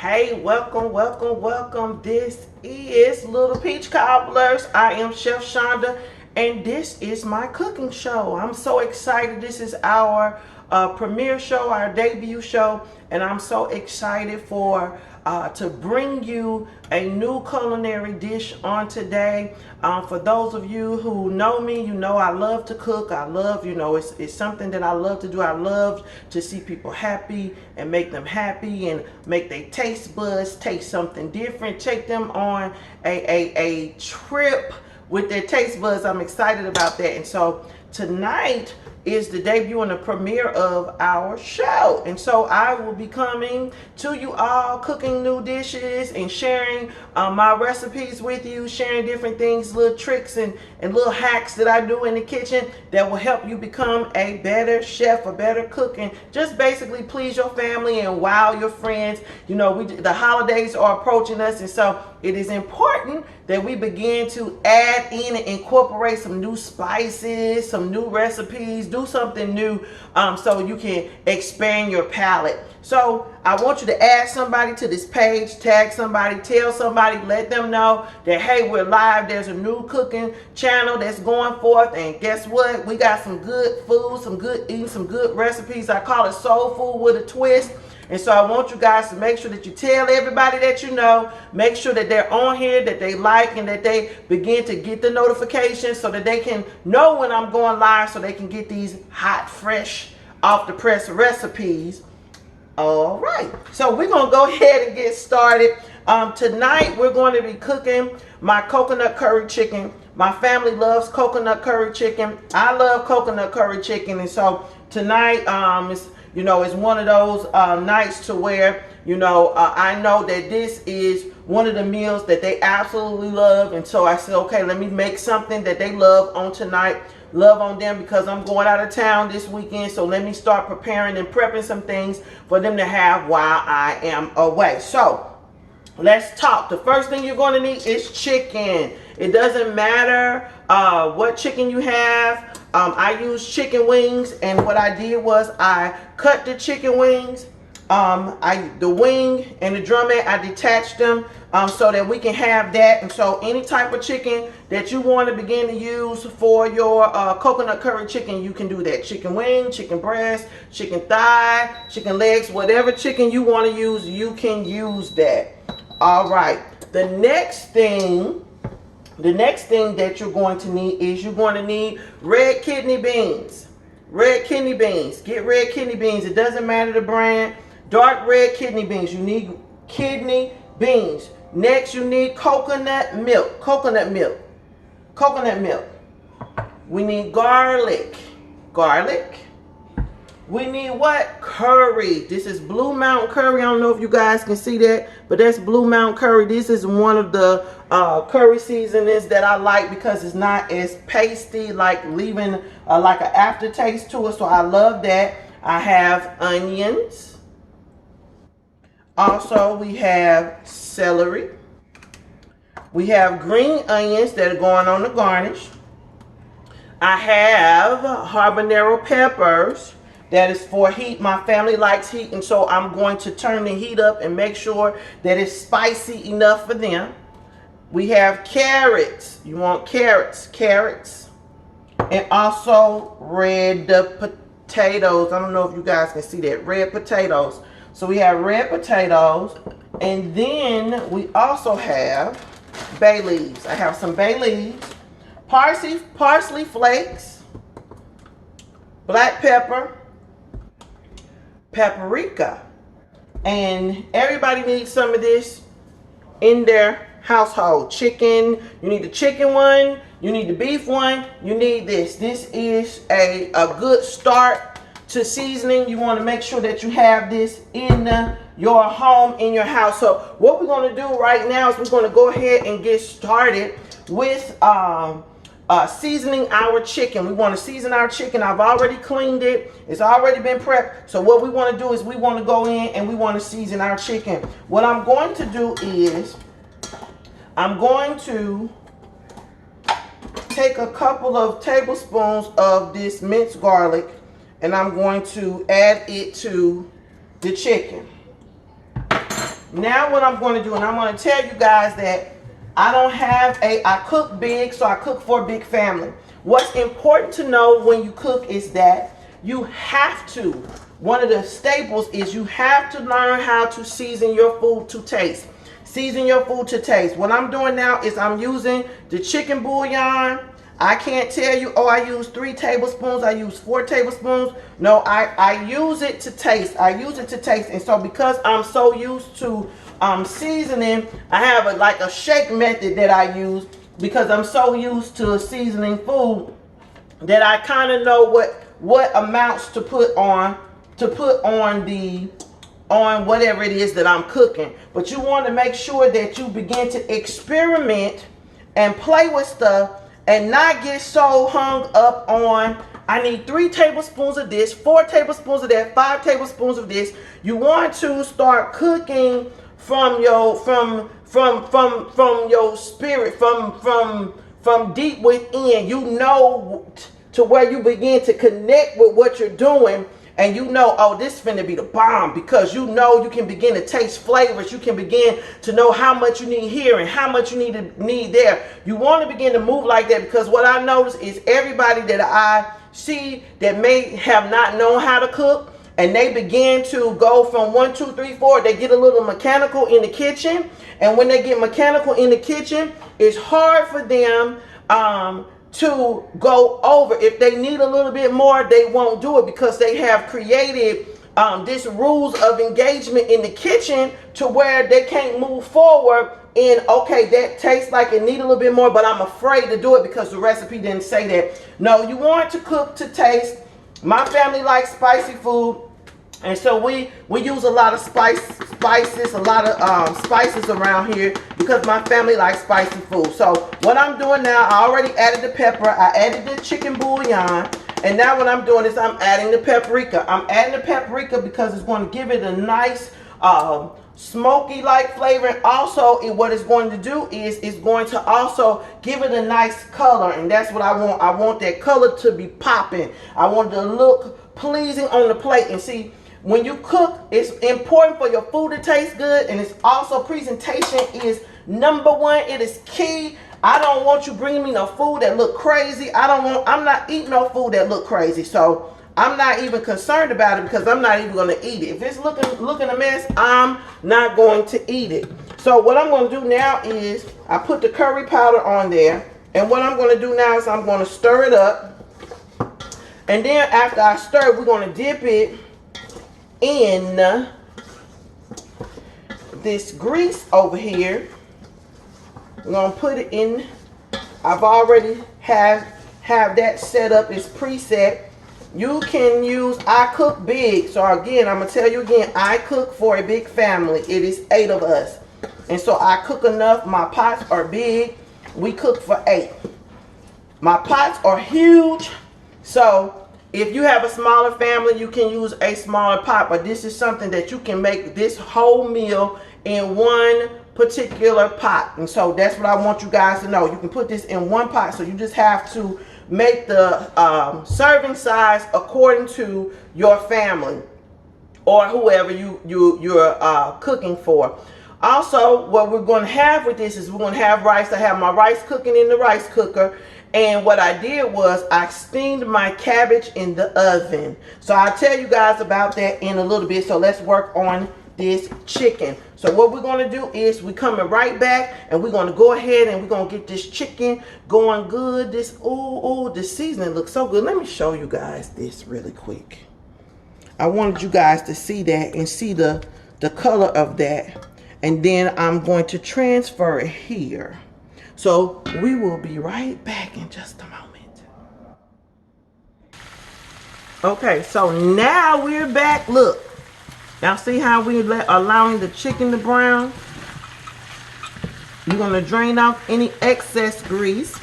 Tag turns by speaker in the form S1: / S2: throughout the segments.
S1: Hey, welcome, welcome, welcome. This is Little Peach Cobblers. I am Chef Shonda, and this is my cooking show. I'm so excited. This is our premiere show, our debut show, and I'm so excited to bring you a new culinary dish on today. For those of you who know me, you know I love to cook. I love, it's something that I love to do. I love to see people happy and make them happy and make their taste buds taste something different. Take them on a trip with their taste buds. I'm excited about that. And so tonight is the debut and the premiere of our show. And so I will be coming to you all, cooking new dishes and sharing my recipes with you, sharing different things, little tricks and little hacks that I do in the kitchen that will help you become a better chef, a better cook, and just basically please your family and wow your friends. You know, the holidays are approaching us, and so it is important that we begin to add in and incorporate some new spices, some new recipes, do something new so you can expand your palate. So I want you to add somebody to this page, tag somebody, tell somebody, let them know that, hey, we're live. There's a new cooking channel that's going forth. And guess what? We got some good food, some good eating, some good recipes. I call it soul food with a twist. And so I want you guys to make sure that you tell everybody that you know, make sure that they're on here, that they like, and that they begin to get the notifications so that they can know when I'm going live, so they can get these hot, fresh, off the press recipes. All right, so we're going to go ahead and get started. Tonight we're going to be cooking my coconut curry chicken. My family loves coconut curry chicken. I love coconut curry chicken, and so tonight it's one of those nights to where, I know that this is one of the meals that they absolutely love. And so I said, okay, let me make something that they love on tonight. Love on them, because I'm going out of town this weekend. So let me start preparing and prepping some things for them to have while I am away. So let's talk. The first thing you're going to need is chicken. It doesn't matter what chicken you have. I use chicken wings, and what I did was I cut the chicken wings, the wing and the drumette, I detached them so that we can have that. And so any type of chicken that you want to begin to use for your coconut curry chicken, you can do that. Chicken wing, chicken breast, chicken thigh, chicken legs, whatever chicken you want to use, you can use that. All right, the next thing that you're going to need is you're going to need red kidney beans. Red kidney beans. Get red kidney beans. It doesn't matter the brand. Dark red kidney beans. You need kidney beans. Next, you need coconut milk. Coconut milk. Coconut milk. We need garlic. Garlic. We need what? Curry. This is Blue Mountain curry. I don't know if you guys can see that, but that's Blue Mountain curry. This is one of the curry seasonings that I like because it's not as pasty, like leaving like an aftertaste to it. So I love that. I have onions. Also, we have celery. We have green onions that are going on the garnish. I have habanero peppers. That is for heat. My family likes heat, and so I'm going to turn the heat up and make sure that it's spicy enough for them. We have carrots. You want carrots. Carrots. And also red potatoes. I don't know if you guys can see that. Red potatoes. So we have red potatoes. And then we also have bay leaves. I have some bay leaves. Parsley flakes. Black pepper. Paprika. And everybody needs some of this in their household. Chicken, you need the chicken one, you need the beef one, you need this. This is a good start to seasoning. You want to make sure that you have this in your home, in your house. So what we're going to do right now is we're going to go ahead and get started with seasoning our chicken. We want to season our chicken. I've already cleaned it. It's already been prepped. So what we want to do is we want to go in and we want to season our chicken. What I'm going to do is I'm going to take a couple of tablespoons of this minced garlic, and I'm going to add it to the chicken. Now what I'm going to do, and I'm going to tell you guys that I cook big, so I cook for a big family. What's important to know when you cook is that you have to, one of the staples is you have to learn how to season your food to taste. Season your food to taste. What I'm doing now is I'm using the chicken bouillon. I can't tell you, oh, I use 3 tablespoons, I use 4 tablespoons. No, I use it to taste. I use it to taste. And so because I'm so used to seasoning, I have like a shake method that I use because I'm so used to seasoning food that I kind of know what amounts to put on whatever it is that I'm cooking. But you want to make sure that you begin to experiment and play with stuff and not get so hung up on, I need 3 tablespoons of this, 4 tablespoons of that, 5 tablespoons of this. You want to start cooking from your your spirit, from deep within. You know, to where you begin to connect with what you're doing. And you know, oh, this is finna be the bomb, because you know you can begin to taste flavors. You can begin to know how much you need here and how much you need there. You want to begin to move like that, because what I notice is everybody that I see that may have not known how to cook, and they begin to go from 1, 2, 3, 4, they get a little mechanical in the kitchen. And when they get mechanical in the kitchen, it's hard for them to go over. If they need a little bit more, they won't do it, because they have created this rules of engagement in the kitchen to where they can't move forward in, okay, that tastes like it need a little bit more, but I'm afraid to do it because the recipe didn't say that. No, you want to cook to taste. My family likes spicy food, and so we use a lot of spices, a lot of spices around here, because my family likes spicy food. So what I'm doing now, I already added the pepper, I added the chicken bouillon, and now what I'm doing is I'm adding the paprika. I'm adding the paprika because it's going to give it a nice smoky like flavor. And also what it's going to do is it's going to also give it a nice color, and that's what I want. I want that color to be popping. I want it to look pleasing on the plate. And see, when you cook, it's important for your food to taste good, and it's also presentation is number 1. It is key. I don't want you bringing me no food that look crazy. I'm not eating no food that look crazy. So I'm not even concerned about it, because I'm not even going to eat it. If it's looking a mess, I'm not going to eat it. So what I'm going to do now is I put the curry powder on there, and what I'm going to do now is I'm going to stir it up. And then after I stir it, we're going to dip it in this grease over here. We're gonna put it in. I've already have that set up. It's preset. You can use, I cook big. So again, I'm gonna tell you again, I cook for a big family. It is 8 of us, and so I cook enough. My pots are big. We cook for 8. My pots are huge. So if you have a smaller family, you can use a smaller pot, but this is something that you can make this whole meal in one particular pot. And so that's what I want you guys to know. You can put this in one pot, so you just have to make the serving size according to your family or whoever you're cooking for. Also, what we're going to have with this is we're going to have rice. I have my rice cooking in the rice cooker. And what I did was I steamed my cabbage in the oven. So I'll tell you guys about that in a little bit. So let's work on this chicken. So what we're going to do is we're coming right back, and we're going to go ahead and we're going to get this chicken going good. This, the seasoning looks so good. Let me show you guys this really quick. I wanted you guys to see that and see the color of that. And then I'm going to transfer it here. So we will be right back in just a moment. Okay, so now we're back. Look, y'all see how we're allowing the chicken to brown? You're gonna drain off any excess grease.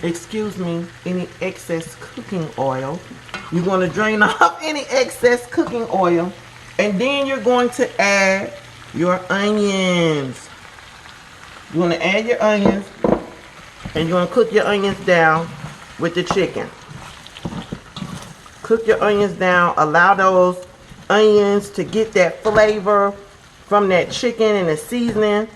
S1: Excuse me, any excess cooking oil. You're gonna drain off any excess cooking oil. And then you're going to add your onions. You're going to add your onions, and you're going to cook your onions down with the chicken. Cook your onions down. Allow those onions to get that flavor from that chicken and the seasoning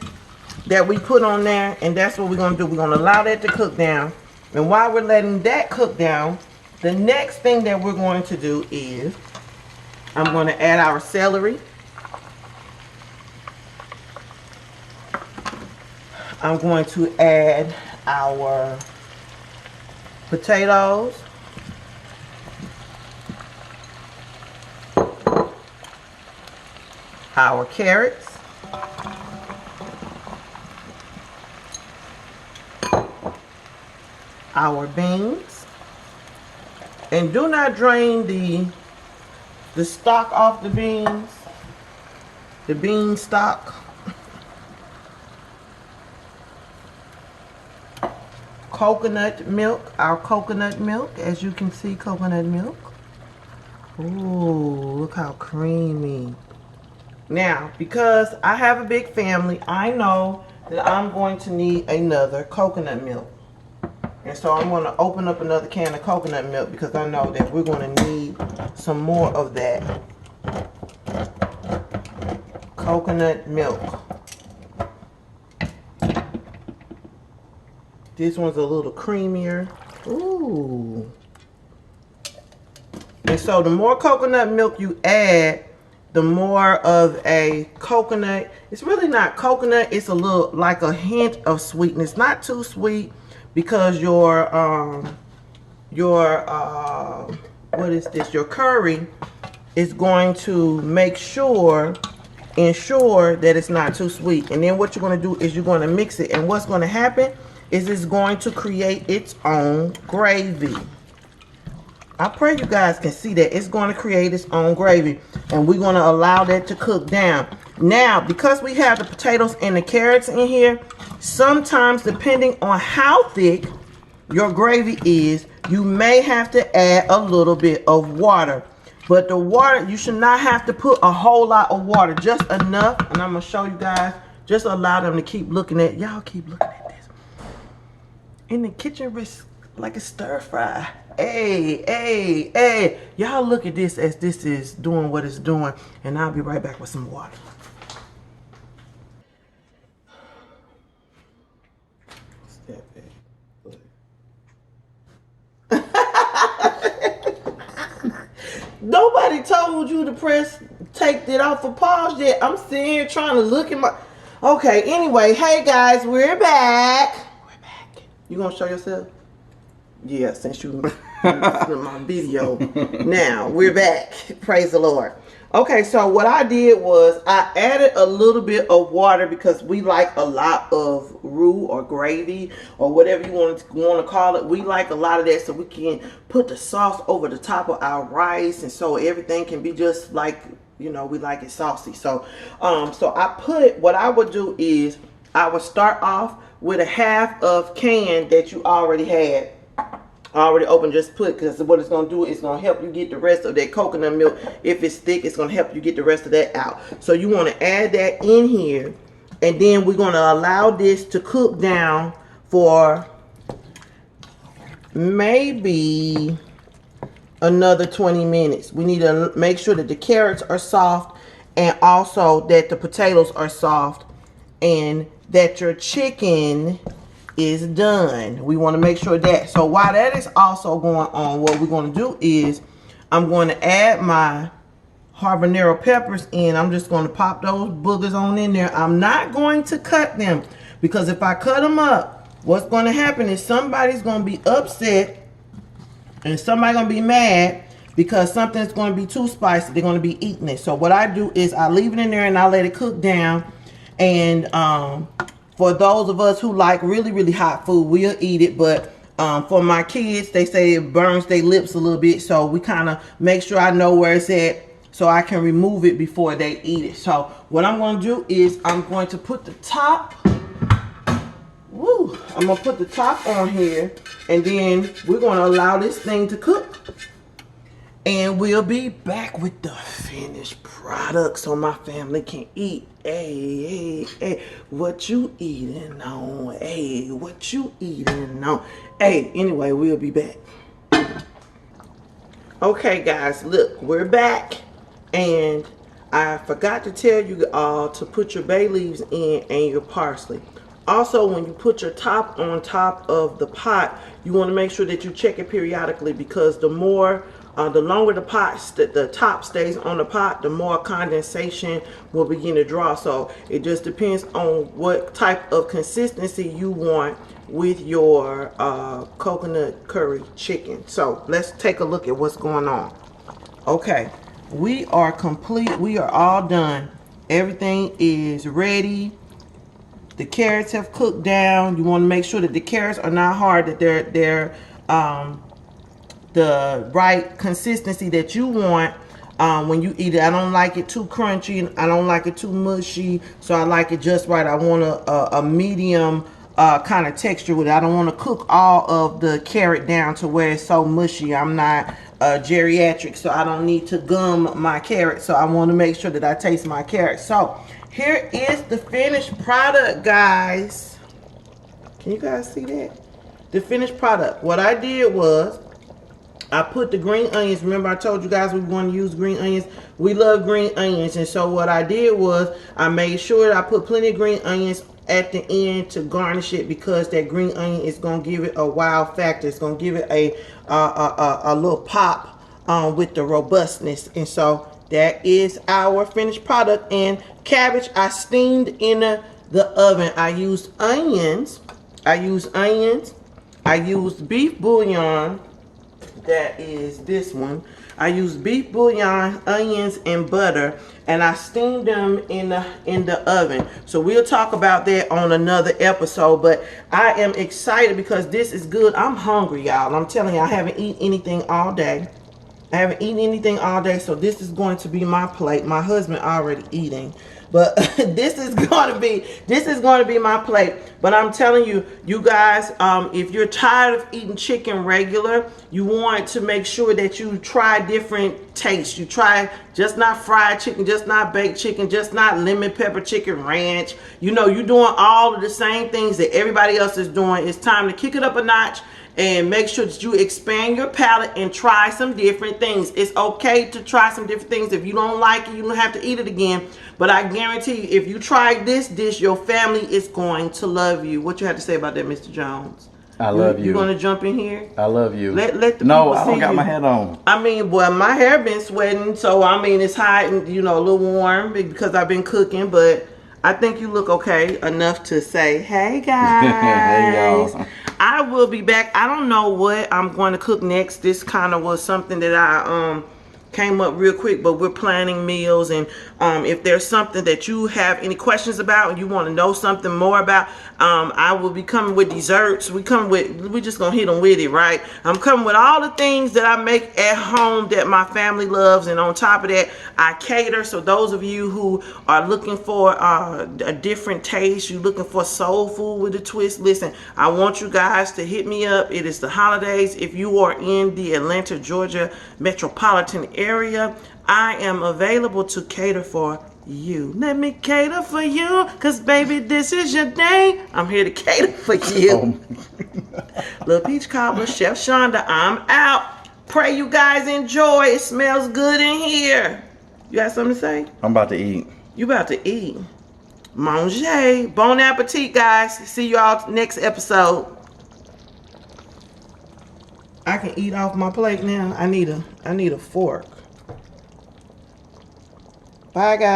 S1: that we put on there. And that's what we're going to do. We're going to allow that to cook down. And while we're letting that cook down, the next thing that we're going to do is I'm going to add our celery. I'm going to add our potatoes. Our carrots. Our beans. And do not drain the stock off the beans. The bean stock. Coconut milk, our coconut milk, as you can see, coconut milk. Ooh, look how creamy. Now, because I have a big family, I know that I'm going to need another coconut milk. And so I'm going to open up another can of coconut milk because I know that we're going to need some more of that coconut milk. This one's a little creamier. Ooh. And so the more coconut milk you add, the more of a coconut. It's really not coconut. It's a little like a hint of sweetness. Not too sweet because your what is this? Your curry is going to ensure that it's not too sweet. And then what you're going to do is you're going to mix it. And what's going to happen is it's going to create its own gravy. I pray you guys can see that. It's going to create its own gravy. And we're going to allow that to cook down. Now, because we have the potatoes and the carrots in here, sometimes depending on how thick your gravy is, you may have to add a little bit of water. But the water, you should not have to put a whole lot of water. Just enough. And I'm going to show you guys. Just allow them to keep looking at. Y'all keep looking at this. In the kitchen, it's like a stir fry. Hey, hey, hey. Y'all look at this as this is doing what it's doing. And I'll be right back with some water. Step back. Nobody told you to take it off of pause yet. I'm sitting here trying to look at my... Okay, anyway. Hey, guys. We're back. You gonna show yourself? Yeah, since you in my video. Now, we're back. Praise the Lord. Okay, so what I did was I added a little bit of water because we like a lot of roux or gravy or whatever you want to call it. We like a lot of that so we can put the sauce over the top of our rice, and so everything can be just like, you know, we like it saucy. So, what I would do is I would start off with a half of can that you already had. Already open, just put, because what it's going to do is going to help you get the rest of that coconut milk. If it's thick, it's going to help you get the rest of that out. So you want to add that in here, and then we're going to allow this to cook down for maybe another 20 minutes. We need to make sure that the carrots are soft and also that the potatoes are soft and that your chicken is done. We want to make sure that. So while that is also going on, what we're going to do is I'm going to add my habanero peppers in. I'm just going to pop those boogers on in there. I'm not going to cut them because if I cut them up, what's going to happen is somebody's going to be upset and somebody's going to be mad because something's going to be too spicy. They're going to be eating it. So what I do is I leave it in there and I let it cook down. And for those of us who like really, really hot food, we'll eat it. But for my kids, they say it burns their lips a little bit. So we kind of make sure I know where it's at so I can remove it before they eat it. So what I'm going to do is I'm going to put the top. I'm going to put the top on here. And then we're going to allow this thing to cook. And we'll be back with the finished product so my family can eat. Hey, hey, hey, what you eating on? Hey, what you eating on? Hey, anyway, we'll be back. Okay, guys, look, we're back. And I forgot to tell you all to put your bay leaves in and your parsley. Also, when you put your top on top of the pot, you want to make sure that you check it periodically, because the longer the top stays on the pot, the more condensation will begin to draw. So it just depends on what type of consistency you want with your coconut curry chicken. So let's take a look at what's going on. Okay, we are complete. We are all done. Everything is ready. The carrots have cooked down. You want to make sure that the carrots are not hard, that they're the right consistency that you want when you eat it. I don't like it too crunchy. I don't like it too mushy. So I like it just right. I want a medium kind of texture with it. I don't want to cook all of the carrot down to where it's so mushy. I'm not geriatric, so I don't need to gum my carrot. So I want to make sure that I taste my carrot. So here is the finished product, guys. Can you guys see that? The finished product. What I did was I put the green onions. Remember I told you guys we want to use green onions. We love green onions. And so what I did was I made sure that I put plenty of green onions at the end to garnish it, because that green onion is going to give it a wow factor. It's going to give it a little pop with the robustness. And so that is our finished product. And cabbage I steamed in the oven. I used onions. I used beef bouillon. That is this one. I used beef bouillon, onions, and butter, and I steamed them in the oven. So we'll talk about that on another episode. But I am excited because this is good. I'm hungry, y'all. I'm telling you, I haven't eaten anything all day. So this is going to be my plate. My husband already eating, but this is going to be my plate. But I'm telling you, you guys, if you're tired of eating chicken regular, you want to make sure that you try different tastes. You try just not fried chicken, just not baked chicken, just not lemon pepper chicken ranch. You know, you're doing all of the same things that everybody else is doing. It's time to kick it up a notch and make sure that you expand your palate and try some different things. It's okay to try some different things. If you don't like it, you don't have to eat it again. But I guarantee you, if you try this dish, your family is going to love you. What you have to say about that, Mr. Jones?
S2: I love you.
S1: You going to jump in here?
S2: I love you.
S1: Let the people
S2: no, I
S1: see
S2: don't got
S1: you.
S2: my hat on.
S1: I mean, boy, my hair been sweating, so I mean, it's hot and, you know, a little warm because I've been cooking, but I think you look okay enough to say, hey, guys.
S2: Hey, y'all.
S1: I will be back. I don't know what I'm going to cook next. This kind of was something that I came up real quick, but we're planning meals. And if there's something that you have any questions about and you want to know something more about, I will be coming with desserts. We just gonna hit them with it, right? I'm coming with all the things that I make at home that my family loves, and on top of that, I cater. So those of you who are looking for a different taste, you're looking for soul food with a twist, listen, I want you guys to hit me up. It is the holidays. If you are in the Atlanta, Georgia metropolitan area, I am available to cater for you. Let me cater for you, cause baby, this is your day. I'm here to cater for you. Little Peach Cobbler, Chef Shonda, I'm out. Pray you guys enjoy. It smells good in here. You got something to say?
S2: I'm about to eat.
S1: You about to eat. Manger. Bon appetit, guys. See you all next episode. I can eat off my plate now. I need a fork. Bye, guys.